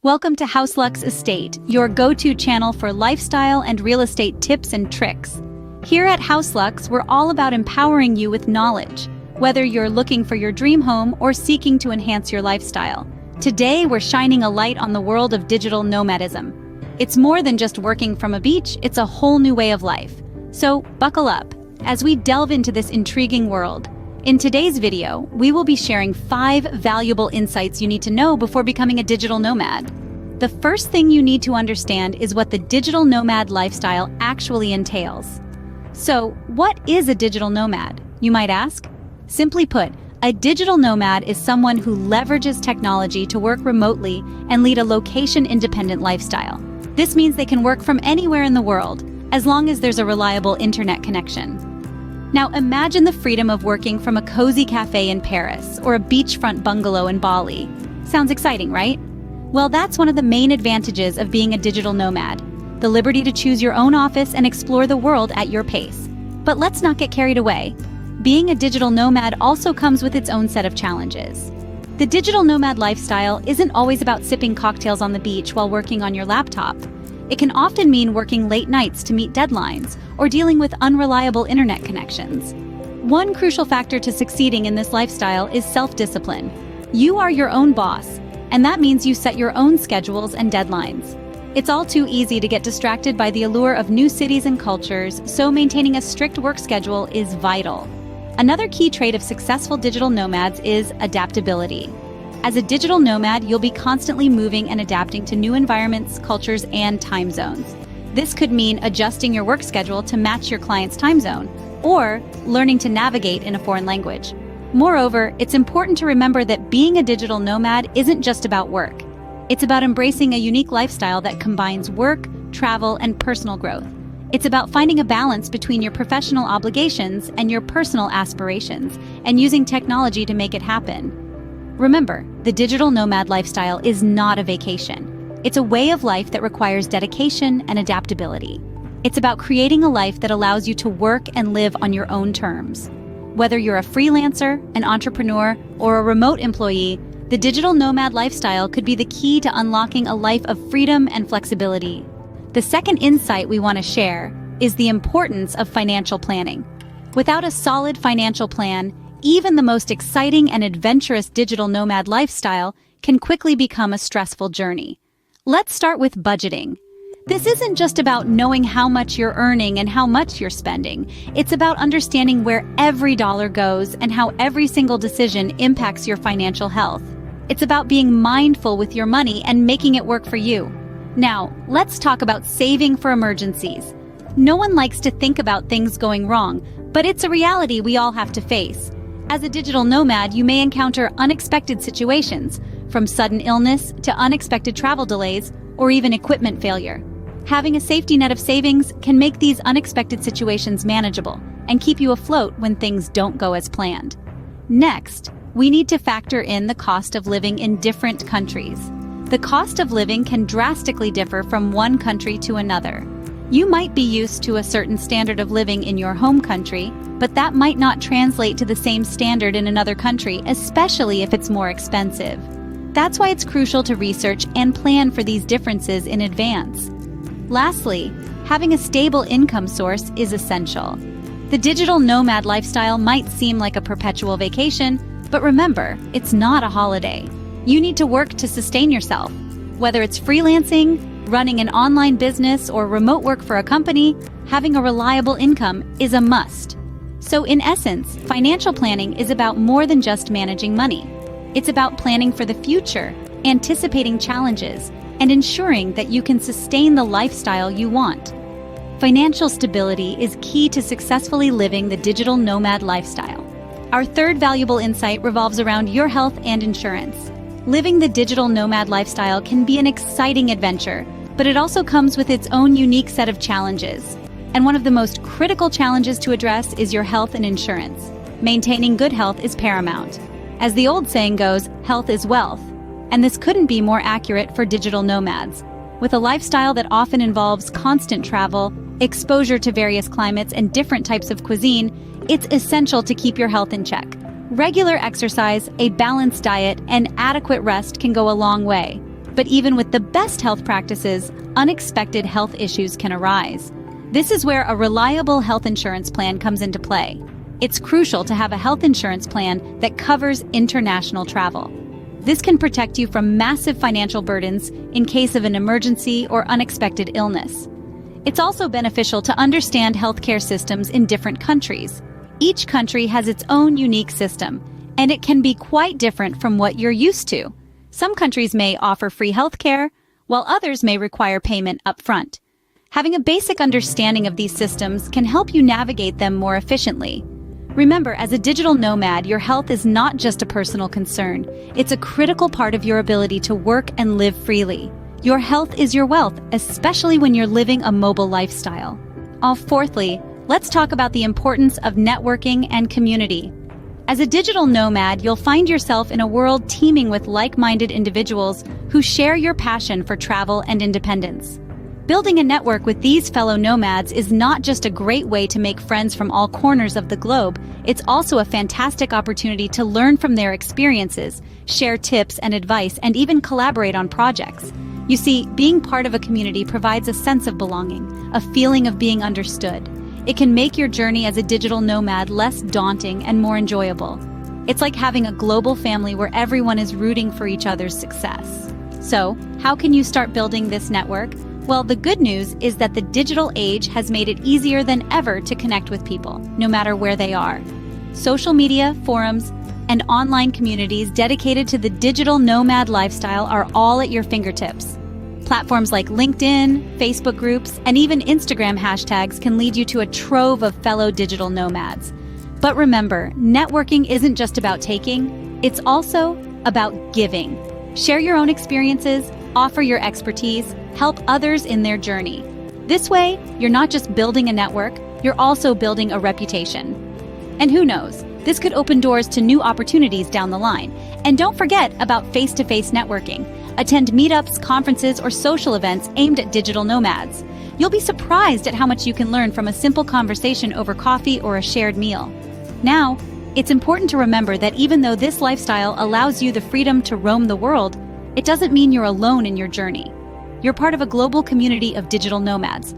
Welcome to HouseLuxe Estate, your go-to channel for lifestyle and real estate tips and tricks. Here at HouseLuxe, we're all about empowering you with knowledge, whether you're looking for your dream home or seeking to enhance your lifestyle. Today, we're shining a light on the world of digital nomadism. It's more than just working from a beach, it's a whole new way of life. So, buckle up as we delve into this intriguing world. In today's video, we will be sharing 5 valuable insights you need to know before becoming a digital nomad. The first thing you need to understand is what the digital nomad lifestyle actually entails. So, what is a digital nomad, you might ask? Simply put, a digital nomad is someone who leverages technology to work remotely and lead a location-independent lifestyle. This means they can work from anywhere in the world, as long as there's a reliable internet connection. Now imagine the freedom of working from a cozy cafe in Paris or a beachfront bungalow in Bali. Sounds exciting, right? Well, that's one of the main advantages of being a digital nomad, the liberty to choose your own office and explore the world at your pace. But let's not get carried away. Being a digital nomad also comes with its own set of challenges. The digital nomad lifestyle isn't always about sipping cocktails on the beach while working on your laptop. It can often mean working late nights to meet deadlines or dealing with unreliable internet connections. One crucial factor to succeeding in this lifestyle is self-discipline. You are your own boss, and that means you set your own schedules and deadlines. It's all too easy to get distracted by the allure of new cities and cultures, so maintaining a strict work schedule is vital. Another key trait of successful digital nomads is adaptability. As a digital nomad, you'll be constantly moving and adapting to new environments, cultures, and time zones. This could mean adjusting your work schedule to match your client's time zone, or learning to navigate in a foreign language. Moreover, it's important to remember that being a digital nomad isn't just about work. It's about embracing a unique lifestyle that combines work, travel, and personal growth. It's about finding a balance between your professional obligations and your personal aspirations, and using technology to make it happen. Remember, the digital nomad lifestyle is not a vacation. It's a way of life that requires dedication and adaptability. It's about creating a life that allows you to work and live on your own terms. Whether you're a freelancer, an entrepreneur, or a remote employee, the digital nomad lifestyle could be the key to unlocking a life of freedom and flexibility. The second insight we want to share is the importance of financial planning. Without a solid financial plan, even the most exciting and adventurous digital nomad lifestyle can quickly become a stressful journey. Let's start with budgeting. This isn't just about knowing how much you're earning and how much you're spending. It's about understanding where every dollar goes and how every single decision impacts your financial health. It's about being mindful with your money and making it work for you. Now, let's talk about saving for emergencies. No one likes to think about things going wrong, but it's a reality we all have to face. As a digital nomad, you may encounter unexpected situations, from sudden illness to unexpected travel delays or even equipment failure. Having a safety net of savings can make these unexpected situations manageable and keep you afloat when things don't go as planned. Next, we need to factor in the cost of living in different countries. The cost of living can drastically differ from one country to another. You might be used to a certain standard of living in your home country, but that might not translate to the same standard in another country, especially if it's more expensive. That's why it's crucial to research and plan for these differences in advance. Lastly, having a stable income source is essential. The digital nomad lifestyle might seem like a perpetual vacation, but remember, it's not a holiday. You need to work to sustain yourself. Whether it's freelancing, running an online business, or remote work for a company, having a reliable income is a must. So in essence, financial planning is about more than just managing money. It's about planning for the future, anticipating challenges, and ensuring that you can sustain the lifestyle you want. Financial stability is key to successfully living the digital nomad lifestyle. Our third valuable insight revolves around your health and insurance. Living the digital nomad lifestyle can be an exciting adventure, but it also comes with its own unique set of challenges. And one of the most critical challenges to address is your health and insurance. Maintaining good health is paramount. As the old saying goes, health is wealth. And this couldn't be more accurate for digital nomads. With a lifestyle that often involves constant travel, exposure to various climates and different types of cuisine, it's essential to keep your health in check. Regular exercise, a balanced diet, and adequate rest can go a long way. But even with the best health practices, unexpected health issues can arise. This is where a reliable health insurance plan comes into play. It's crucial to have a health insurance plan that covers international travel. This can protect you from massive financial burdens in case of an emergency or unexpected illness. It's also beneficial to understand healthcare systems in different countries. Each country has its own unique system, and it can be quite different from what you're used to. Some countries may offer free healthcare, while others may require payment upfront. Having a basic understanding of these systems can help you navigate them more efficiently. Remember, as a digital nomad, your health is not just a personal concern. It's a critical part of your ability to work and live freely. Your health is your wealth, especially when you're living a mobile lifestyle. Fourthly, let's talk about the importance of networking and community. As a digital nomad, you'll find yourself in a world teeming with like-minded individuals who share your passion for travel and independence. Building a network with these fellow nomads is not just a great way to make friends from all corners of the globe, it's also a fantastic opportunity to learn from their experiences, share tips and advice, and even collaborate on projects. You see, being part of a community provides a sense of belonging, a feeling of being understood. It can make your journey as a digital nomad less daunting and more enjoyable. It's like having a global family where everyone is rooting for each other's success. So, how can you start building this network? Well, the good news is that the digital age has made it easier than ever to connect with people, no matter where they are. Social media, forums, and online communities dedicated to the digital nomad lifestyle are all at your fingertips. Platforms like LinkedIn, Facebook groups, and even Instagram hashtags can lead you to a trove of fellow digital nomads. But remember, networking isn't just about taking, it's also about giving. Share your own experiences, offer your expertise, help others in their journey. This way, you're not just building a network, you're also building a reputation. And who knows, this could open doors to new opportunities down the line. And don't forget about face-to-face networking. Attend meetups, conferences, or social events aimed at digital nomads. You'll be surprised at how much you can learn from a simple conversation over coffee or a shared meal. Now, it's important to remember that even though this lifestyle allows you the freedom to roam the world, it doesn't mean you're alone in your journey. You're part of a global community of digital nomads,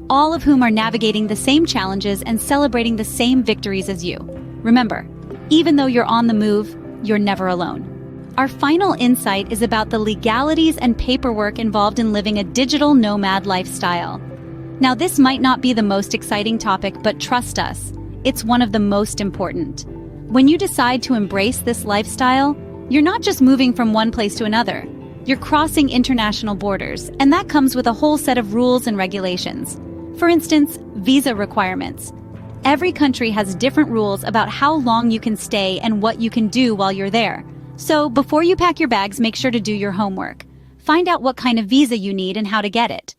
all of whom are navigating the same challenges and celebrating the same victories as you. Remember, even though you're on the move, you're never alone. Our final insight is about the legalities and paperwork involved in living a digital nomad lifestyle. Now, this might not be the most exciting topic, but trust us, it's one of the most important. When you decide to embrace this lifestyle, you're not just moving from one place to another. You're crossing international borders, and that comes with a whole set of rules and regulations. For instance, visa requirements. Every country has different rules about how long you can stay and what you can do while you're there. So before you pack your bags, make sure to do your homework. Find out what kind of visa you need and how to get it.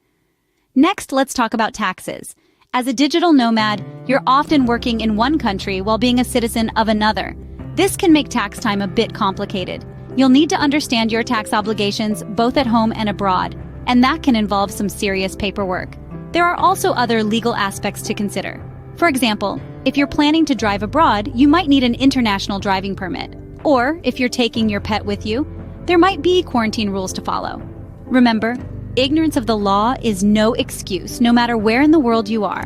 Next, let's talk about taxes. As a digital nomad, you're often working in one country while being a citizen of another. This can make tax time a bit complicated. You'll need to understand your tax obligations both at home and abroad, and that can involve some serious paperwork. There are also other legal aspects to consider. For example, if you're planning to drive abroad, you might need an international driving permit. Or, if you're taking your pet with you, there might be quarantine rules to follow. Remember, ignorance of the law is no excuse, no matter where in the world you are.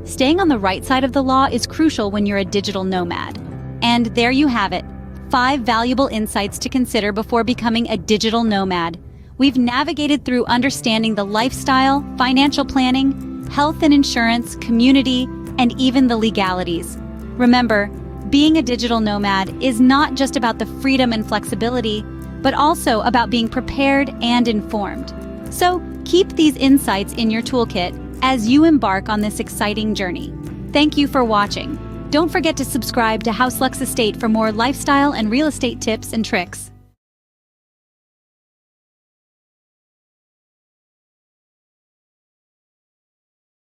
Staying on the right side of the law is crucial when you're a digital nomad. And there you have it, 5 valuable insights to consider before becoming a digital nomad. We've navigated through understanding the lifestyle, financial planning, health and insurance, community, and even the legalities. Remember, being a digital nomad is not just about the freedom and flexibility, but also about being prepared and informed. So keep these insights in your toolkit as you embark on this exciting journey. Thank you for watching. Don't forget to subscribe to HouseLux Estate for more lifestyle and real estate tips and tricks.